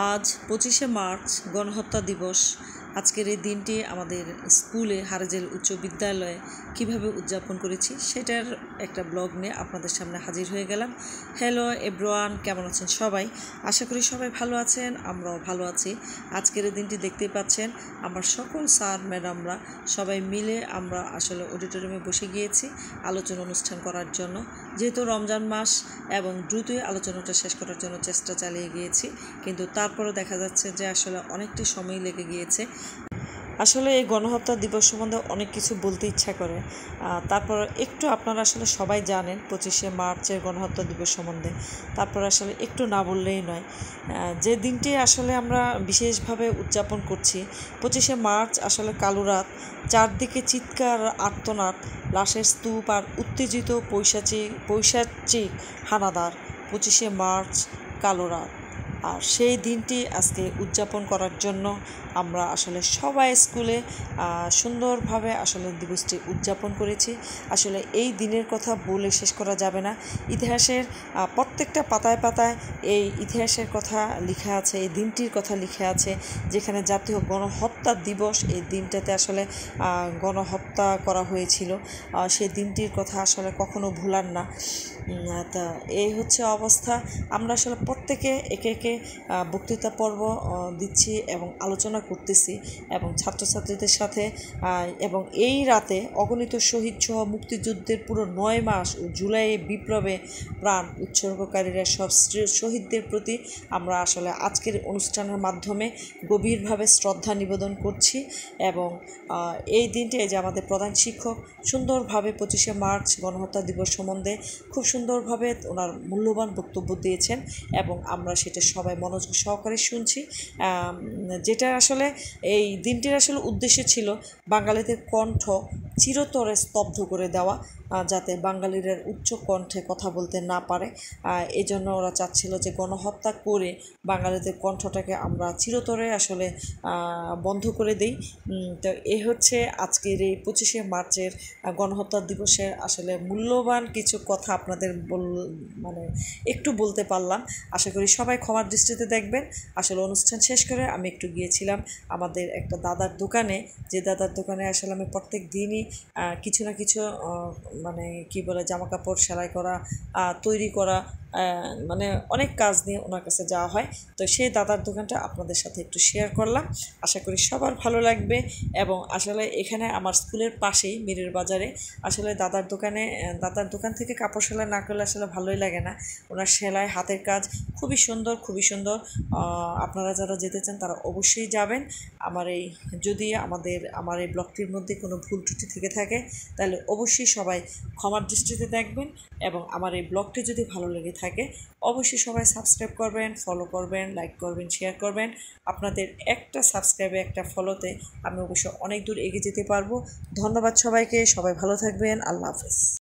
আজ 25শে মার্চ গণহত্যা দিবস। আজকের এই দিনটি আমাদের স্কুলে হারজেল উচ্চ বিদ্যালয়ে কীভাবে উদযাপন করেছি সেটার একটা ব্লগ নিয়ে আপনাদের সামনে হাজির হয়ে গেলাম। হ্যালো এভরিওয়ান, কেমন আছেন সবাই? আশা করি সবাই ভালো আছেন, আমরাও ভালো আছি। আজকের এই দিনটি দেখতেই পাচ্ছেন, আমার সকল স্যার ম্যাডামরা সবাই মিলে আমরা আসলে অডিটোরিয়ামে বসে গিয়েছি আলোচনা অনুষ্ঠান করার জন্য। যেহেতু রমজান মাস এবং দ্রুতই আলোচনাটা শেষ করার জন্য চেষ্টা চালিয়ে গিয়েছি, কিন্তু তারপরে দেখা যাচ্ছে যে আসলে অনেকটা সময় লেগে গিয়েছে। আসলে এই গণহত্যা দিবস সম্বন্ধে অনেক কিছু বলতে ইচ্ছা করে, তারপর একটু আপনারা আসলে সবাই জানেন 25শে মার্চের গণহত্যা দিবস সম্বন্ধে, তারপর আসলে একটু না বললেই নয়। যে দিনটি আসলে আমরা বিশেষভাবে উদযাপন করছি 25শে মার্চ, আসলে কালো রাত, চারদিকে চিৎকার, আর্তনাদ, লাশের স্তূপ আর উত্তেজিত পৈশাচিক হানাদার। 25শে মার্চ কালো রাত, আর সেই দিনটি আজকে উদযাপন করার জন্য আমরা আসলে সবাই স্কুলে সুন্দরভাবে আসলে দিবসটি উদযাপন করেছি। আসলে এই দিনের কথা বলে শেষ করা যাবে না। ইতিহাসের প্রত্যেকটা পাতায় পাতায় এই ইতিহাসের কথা লেখা আছে, এই দিনটির কথা লিখে আছে, যেখানে জাতীয় গণহত্যা দিবস, এই দিনটাতে আসলে গণহত্যা করা হয়েছিল। সেই দিনটির কথা আসলে কখনো ভুলার না। তা এই হচ্ছে অবস্থা। আমরা আসলে প্রত্যেকে একে একে বক্তৃতা পর্ব দিচ্ছি এবং আলোচনা করতেছি এবং ছাত্রছাত্রীদের সাথে, এবং এই রাতে অগণিত শহীদ সহ মুক্তিযুদ্ধের পুরো 9 মাস ও জুলাইয়ে বিপ্লবে প্রাণ উৎসর্গকারীরা সব শহীদদের প্রতি আমরা আসলে আজকের অনুষ্ঠানের মাধ্যমে গভীরভাবে শ্রদ্ধা নিবেদন করছি। এবং এই দিনটি, যে আমাদের প্রধান শিক্ষক সুন্দরভাবে 25শে মার্চ গণহত্যা দিবস সম্বন্ধে খুব সুন্দরভাবে ওনার মূল্যবান বক্তব্য দিয়েছেন এবং আমরা সেটা সবাই মনোযোগ সহকারে শুনছি। যেটা আসলে এই দিনটির আসলে উদ্দেশ্য ছিল বাঙালিদের কণ্ঠ চিরতরে স্তব্ধ করে দেওয়া, যাতে বাঙালিরা উচ্চ কণ্ঠে কথা বলতে না পারে। এই জন্য ওরা চাচ্ছিল যে গণহত্যা করে বাঙালিদের কণ্ঠটাকে আমরা চিরতরে আসলে বন্ধ করে দিই। তো এই হচ্ছে আজকের এই 25শে মার্চের গণহত্যা দিবসের আসলে মূল্যবান কিছু কথা আপনাদের মানে একটু বলতে পারলাম। আশা করি সবাই ক্ষমার দৃষ্টিতে দেখবেন। আসলে অনুষ্ঠান শেষ করে আমি একটু গিয়েছিলাম আমাদের একটা দাদার দোকানে, যে দাদার দোকানে আসলে আমি প্রত্যেক দিনই কিছু না কিছু মানে কি বলে জামাকাপড় সেলাই করা, তৈরি করা, মানে অনেক কাজ নিয়ে ওনার কাছে যাওয়া হয়। তো সেই দাদার দোকানটা আপনাদের সাথে একটু শেয়ার করলাম। আশা করি সবার ভালো লাগবে। এবং আসলে এখানে আমার স্কুলের পাশেই মিরের বাজারে আসলে দাদার দোকান থেকে কাপড় সেলাই না করলে আসলে ভালোই লাগে না। ওনার সেলাই হাতের কাজ খুবই সুন্দর, খুবই সুন্দর। আপনারা যারা যেতে চান তারা অবশ্যই যাবেন। যদি আমার এই ব্লগটির মধ্যে কোনো ভুল ত্রুটি থেকে থাকে তাহলে অবশ্যই সবাই ক্ষমার দৃষ্টিতে দেখবেন। এবং আমার এই ব্লগটি যদি ভালো লেগে থাকে অবশ্যই সবাই সাবস্ক্রাইব করবেন, ফলো করবেন, লাইক করবেন, শেয়ার করবেন। আপনাদের একটা সাবস্ক্রাইবে, একটা ফলোতে আমি অবশ্য অনেক দূর এগিয়ে যেতে পারবো। ধন্যবাদ সবাইকে, সবাই ভালো থাকবেন। আল্লাহ হাফেজ।